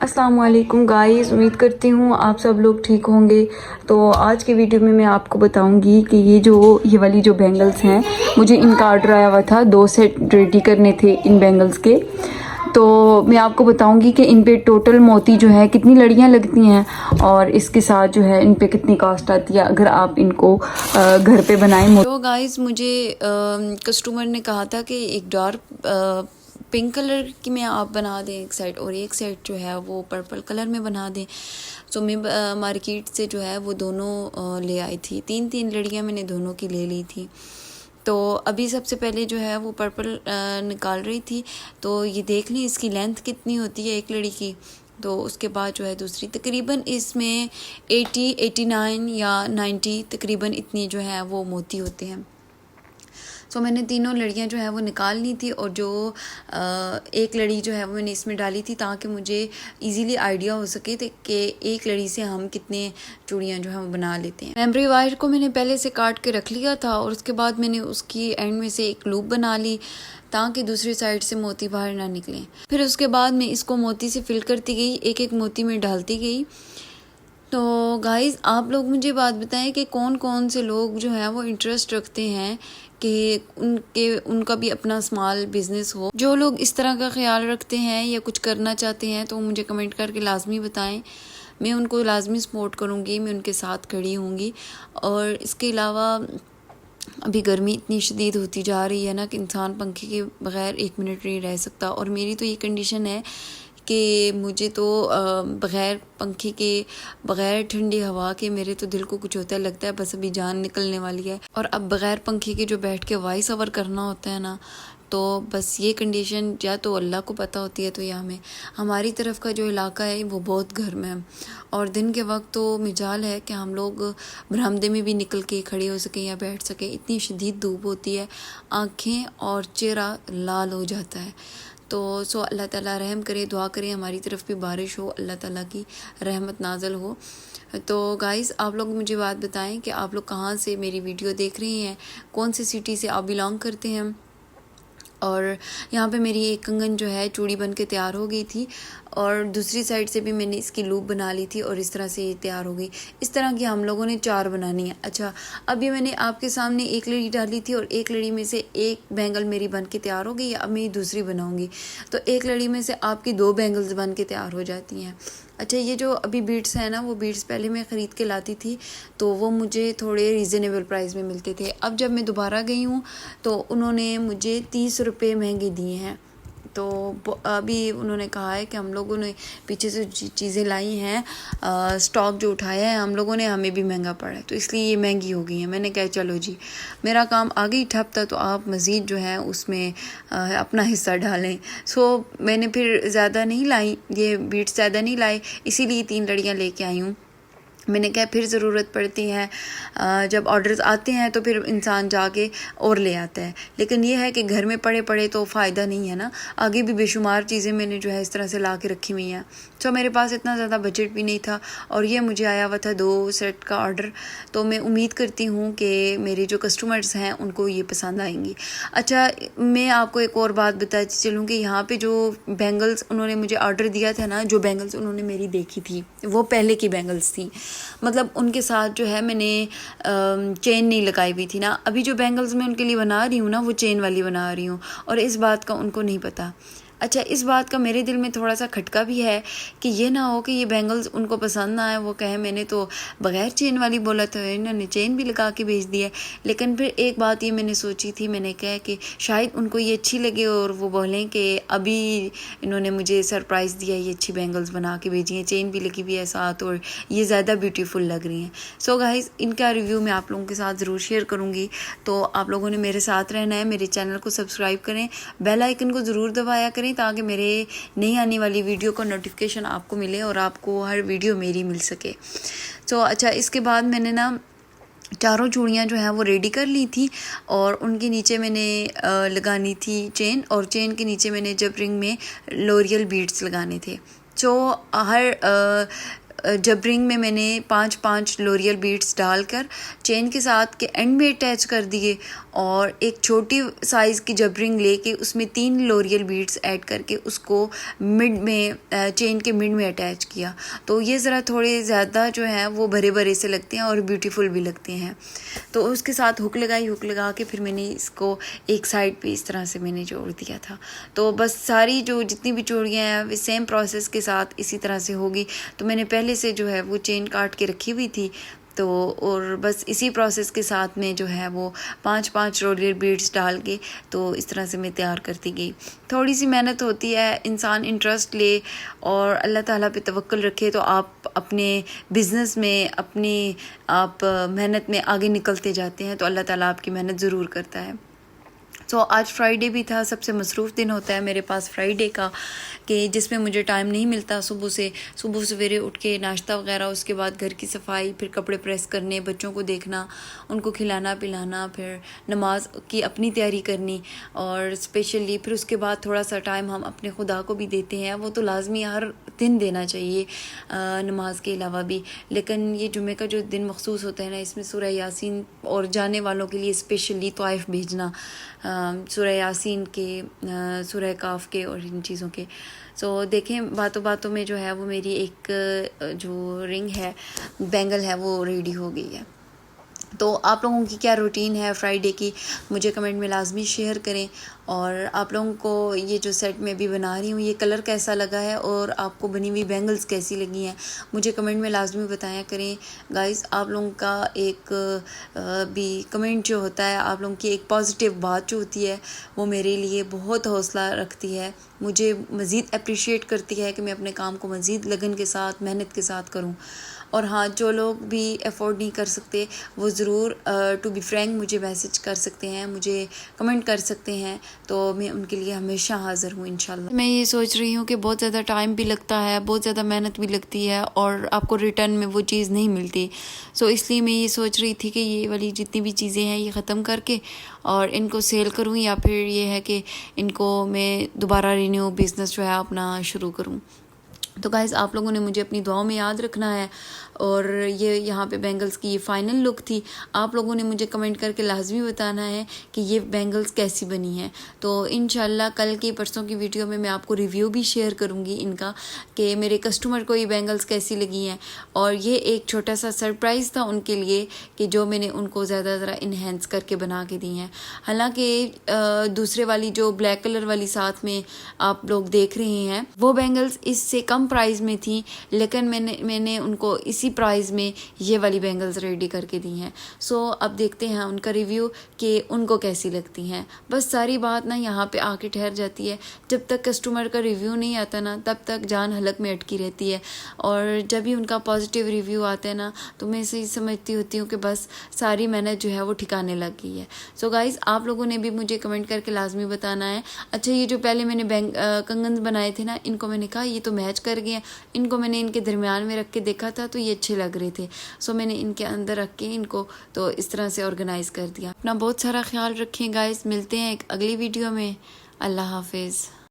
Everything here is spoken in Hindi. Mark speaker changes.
Speaker 1: अस्सलाम वालेकुम गाइस, उम्मीद करती हूँ आप सब लोग ठीक होंगे। तो आज के वीडियो में मैं आपको बताऊंगी कि ये वाली जो बैंगल्स हैं, मुझे इनका ऑर्डर आया हुआ था। 2 सेट रेडी करने थे इन बैंगल्स के। तो मैं आपको बताऊंगी कि इन पे टोटल मोती जो है कितनी लड़ियाँ लगती हैं और इसके साथ जो है इन पे कितनी कॉस्ट आती है अगर आप इनको घर पे बनाएं। तो गाइस मुझे कस्टमर ने कहा था कि एक डार्क पिंक कलर की में आप बना दें एक सेट, और एक सेट जो है वो पर्पल कलर में बना दें। तो मैं मार्केट से जो है वो दोनों ले आई थी। 3 लड़ियाँ मैंने दोनों की ले ली थी। तो अभी सबसे पहले जो है वो पर्पल निकाल रही थी। तो ये देख लें इसकी लेंथ कितनी होती है एक लड़ी की। तो उसके बाद जो है दूसरी, तकरीबन इसमें 80, 89 या 90 तकरीबन इतनी जो है वो मोती होते हैं। तो मैंने तीनों लड़ियाँ जो है वो निकाल ली थी, और जो एक लड़ी जो है वो मैंने इसमें डाली थी ताकि मुझे इजीली आइडिया हो सके कि एक लड़ी से हम कितने चूड़ियाँ जो है वो बना लेते हैं। मेमोरी वायर को मैंने पहले से काट के रख लिया था, और उसके बाद मैंने उसकी एंड में से एक लूप बना ली ताकि दूसरी साइड से मोती बाहर ना निकलें। फिर उसके बाद मैं इसको मोती से फिल करती गई, एक एक मोती में डालती गई। तो गाइज़ आप लोग मुझे बात बताएं कि कौन कौन से लोग जो हैं वो इंटरेस्ट रखते हैं कि उनका भी अपना स्मॉल बिजनेस हो। जो लोग इस तरह का ख्याल रखते हैं या कुछ करना चाहते हैं तो मुझे कमेंट करके लाजमी बताएं। मैं उनको लाजमी सपोर्ट करूँगी, मैं उनके साथ खड़ी होंगी। और इसके अलावा अभी गर्मी इतनी शदीद होती जा रही है ना कि इंसान पंखे के बग़ैर 1 मिनट नहीं रह सकता। और मेरी तो ये कंडीशन है कि मुझे तो बग़ैर पंखे के, बग़ैर ठंडी हवा के मेरे तो दिल को कुछ होता है, लगता है बस अभी जान निकलने वाली है। और अब बग़ैर पंखे के जो बैठ के वॉइस ओवर करना होता है ना, तो बस ये कंडीशन या तो अल्लाह को पता होती है तो या हमें। हमारी तरफ का जो इलाका है वो बहुत गर्म है, और दिन के वक्त तो मिजाल है कि हम लोग बरामदे में भी निकल के खड़े हो सकें या बैठ सकें। इतनी शदीद धूप होती है, आँखें और चेहरा लाल हो जाता है। तो अल्लाह ताला रहम करे, दुआ करें हमारी तरफ भी बारिश हो, अल्लाह ताला की रहमत नाज़िल हो। तो गाइस आप लोग मुझे बात बताएं कि आप लोग कहाँ से मेरी वीडियो देख रहे हैं, कौन सी सिटी से आप बिलोंग करते हैं। और यहाँ पे मेरी एक कंगन जो है चूड़ी बन के तैयार हो गई थी, और दूसरी साइड से भी मैंने इसकी लूप बना ली थी, और इस तरह से ये तैयार हो गई। इस तरह की हम लोगों ने 4 बनानी है। अच्छा, अभी मैंने आपके सामने एक लड़ी डाली थी, और एक लड़ी में से एक बैंगल मेरी बन के तैयार हो गई। अब मैं दूसरी बनाऊंगी तो एक लड़ी में से आपकी 2 बैंगल्स बन के तैयार हो जाती हैं। अच्छा, ये जो अभी बीड्स हैं ना, वो बीड्स पहले मैं ख़रीद के लाती थी तो वो मुझे थोड़े रीज़नेबल प्राइस में मिलते थे। अब जब मैं दोबारा गई हूँ तो उन्होंने मुझे 30 रुपये महंगे दिए हैं। तो अभी उन्होंने कहा है कि हम लोगों ने पीछे से चीज़ें लाई हैं, स्टॉक जो उठाया है हम लोगों ने, हमें भी महंगा पड़ा है तो इसलिए ये महंगी हो गई है। मैंने कहा चलो जी, मेरा काम आगे ही ठप था तो आप मज़ीद जो है उसमें अपना हिस्सा डालें। मैंने फिर ज़्यादा नहीं लाई, ये बीट्स ज़्यादा नहीं लाए, इसीलिए 3 लड़ियाँ लेके आई हूँ। मैंने कहा फिर ज़रूरत पड़ती है, जब ऑर्डर्स आते हैं तो फिर इंसान जाके और ले आता है। लेकिन ये है कि घर में पड़े पड़े तो फ़ायदा नहीं है ना। आगे भी बेशुमार चीज़ें मैंने जो है इस तरह से ला के रखी हुई हैं। तो मेरे पास इतना ज़्यादा बजट भी नहीं था, और ये मुझे आया हुआ था 2 सेट का ऑर्डर। तो मैं उम्मीद करती हूँ कि मेरे जो कस्टमर्स हैं उनको ये पसंद आएंगी। अच्छा, मैं आपको एक और बात बताती चलूँ कि यहाँ पर जो बैंगल्स उन्होंने मुझे ऑर्डर दिया था ना, जो बैंगल्स उन्होंने मेरी देखी थी वो पहले की बैंगल्स थी। मतलब उनके साथ जो है मैंने चेन नहीं लगाई हुई थी ना। अभी जो बैंगल्स मैं उनके लिए बना रही हूँ ना, वो चेन वाली बना रही हूँ, और इस बात का उनको नहीं पता। अच्छा, इस बात का मेरे दिल में थोड़ा सा खटका भी है कि ये ना हो कि ये बैंगल्स उनको पसंद ना आए, वो कहे मैंने तो बग़ैर चेन वाली बोला था, इन्होंने चेन भी लगा के भेज दिया। लेकिन फिर एक बात ये मैंने सोची थी, मैंने कहा कि शायद उनको ये अच्छी लगे और वो बोलें कि अभी इन्होंने मुझे सरप्राइज़ दिया, ये अच्छी बैंगल्स बना के भेजी हैं, चेन भी लगी हुई है साथ, और ये ज़्यादा ब्यूटीफुल लग रही हैं। सो गाइज़, इनका रिव्यू मैं आप लोगों के साथ ज़रूर शेयर करूँगी। तो आप लोगों ने मेरे साथ रहना है, मेरे चैनल को सब्सक्राइब करें, बेल आइकन को ज़रूर दबाया करें ताकि मेरे नई आने वाली वीडियो का नोटिफिकेशन आपको मिले और आपको हर वीडियो मेरी मिल सके। तो अच्छा, इसके बाद मैंने ना 4 चूड़ियाँ जो हैं वो रेडी कर ली थी, और उनके नीचे मैंने लगानी थी चेन, और चेन के नीचे मैंने जब रिंग में लोरियल बीड्स लगाने थे। हर जबरिंग में मैंने 5-5 लोरियल बीड्स डालकर चेन के साथ के एंड में अटैच कर दिए और एक छोटी साइज़ की जबरिंग लेके उसमें 3 लोरियल बीड्स ऐड करके उसको मिड में चेन के मिड में अटैच किया। तो ये ज़रा थोड़े ज़्यादा जो है वो भरे भरे से लगते हैं और ब्यूटीफुल भी लगते हैं। तो उसके साथ हुक लगा के फिर मैंने इसको एक साइड पे इस तरह से मैंने जोड़ दिया था। तो बस सारी जो जितनी भी चूड़ियाँ हैं वे सेम प्रोसेस के साथ इसी तरह से होगी। तो मैंने पहले से जो है वो चेन काट के रखी हुई थी, तो और बस इसी प्रोसेस के साथ में जो है वो 5-5 रोलियर बीड्स डाल के तो इस तरह से मैं तैयार करती गई। थोड़ी सी मेहनत होती है, इंसान इंटरेस्ट ले और अल्लाह ताला पे तवक्कुल रखे तो आप अपने बिज़नेस में अपनी आप मेहनत में आगे निकलते जाते हैं, तो अल्लाह ताला आपकी मेहनत ज़रूर करता है। तो आज फ्राइडे भी था, सबसे मसरूफ़ दिन होता है मेरे पास फ्राइडे का, कि जिसमें मुझे टाइम नहीं मिलता सुबह सवेरे उठ के नाश्ता वगैरह, उसके बाद घर की सफाई, फिर कपड़े प्रेस करने, बच्चों को देखना, उनको खिलाना पिलाना, फिर नमाज की अपनी तैयारी करनी और स्पेशली फिर उसके बाद थोड़ा सा टाइम हम अपने खुदा को भी देते हैं। वो तो लाजमी हर दिन देना चाहिए नमाज के अलावा भी, लेकिन ये जुमे का जो दिन मखसूस होता है ना, इसमें सूरह यासीन और जाने वालों के लिए स्पेशली तवाइफ भेजना, सूरह यासीन के, सूरह काफ के और इन चीज़ों के। सो देखें बातों बातों में जो है वो मेरी एक जो रिंग है, बैंगल है, वो रेडी हो गई है। तो आप लोगों की क्या रूटीन है फ्राइडे की, मुझे कमेंट में लाजमी शेयर करें। और आप लोगों को ये जो सेट मैं भी बना रही हूँ ये कलर कैसा लगा है और आपको बनी हुई बैंगल्स कैसी लगी हैं, मुझे कमेंट में लाजमी बताया करें गाइस। आप लोगों का एक भी कमेंट जो होता है, आप लोगों की एक पॉजिटिव बात जो होती है, वो मेरे लिए बहुत हौसला रखती है, मुझे मज़ीद अप्रिशिएट करती है कि मैं अपने काम को मज़ीद लगन के साथ मेहनत के साथ करूँ। और हाँ, जो लोग भी अफोर्ड नहीं कर सकते वो ज़रूर टू बी फ्रैंक मुझे मैसेज कर सकते हैं, मुझे कमेंट कर सकते हैं, तो मैं उनके लिए हमेशा हाज़िर हूँ इंशाल्लाह। मैं ये सोच रही हूँ कि बहुत ज़्यादा टाइम भी लगता है, बहुत ज़्यादा मेहनत भी लगती है और आपको रिटर्न में वो चीज़ नहीं मिलती। सो इसलिए मैं ये सोच रही थी कि ये वाली जितनी भी चीज़ें हैं ये ख़त्म करके और इनको सेल करूँ, या फिर ये है कि इनको मैं दोबारा रिन्यू बिज़नेस जो है अपना शुरू करूँ। तो गाइस आप लोगों ने मुझे अपनी दुआओं में याद रखना है। और ये यहाँ पे बैंगल्स की ये फ़ाइनल लुक थी। आप लोगों ने मुझे कमेंट करके लाजमी बताना है कि ये बैंगल्स कैसी बनी है। तो इंशाल्लाह कल की परसों की वीडियो में मैं आपको रिव्यू भी शेयर करूँगी इनका, कि मेरे कस्टमर को ये बैंगल्स कैसी लगी हैं। और ये एक छोटा सा सरप्राइज़ था उनके लिए कि जो मैंने उनको ज़रा इन्हेंस करके बना के दी हैं। हालाँकि दूसरे वाली जो ब्लैक कलर वाली साथ में आप लोग देख रहे हैं वो बैंगल्स इससे कम प्राइस में थी, लेकिन मैंने उनको इसी प्राइस में ये वाली बैंगल्स रेडी करके दी हैं। सो अब देखते हैं उनका रिव्यू कि उनको कैसी लगती हैं। बस सारी बात ना यहाँ पे आके ठहर जाती है, जब तक कस्टमर का रिव्यू नहीं आता ना तब तक जान हलक में अटकी रहती है, और जब भी उनका पॉजिटिव रिव्यू आता है ना तो मैं इसे समझती होती हूँ कि बस सारी मेहनत जो है वो ठिकाने लग गई है। सो गाइज़ आप लोगों ने भी मुझे कमेंट करके लाजमी बताना है। अच्छा, ये जो पहले मैंने कंगन बनाए थे ना, इनको मैंने कहा ये तो मैच कर गए हैं, इनको मैंने इनके दरमियान में रख के देखा था तो ये अच्छे लग रहे थे। सो मैंने इनके अंदर रख के इनको तो इस तरह से ऑर्गेनाइज़ कर दिया। अपना बहुत सारा ख्याल रखें गाइस, मिलते हैं एक अगली वीडियो में। अल्लाह हाफिज़।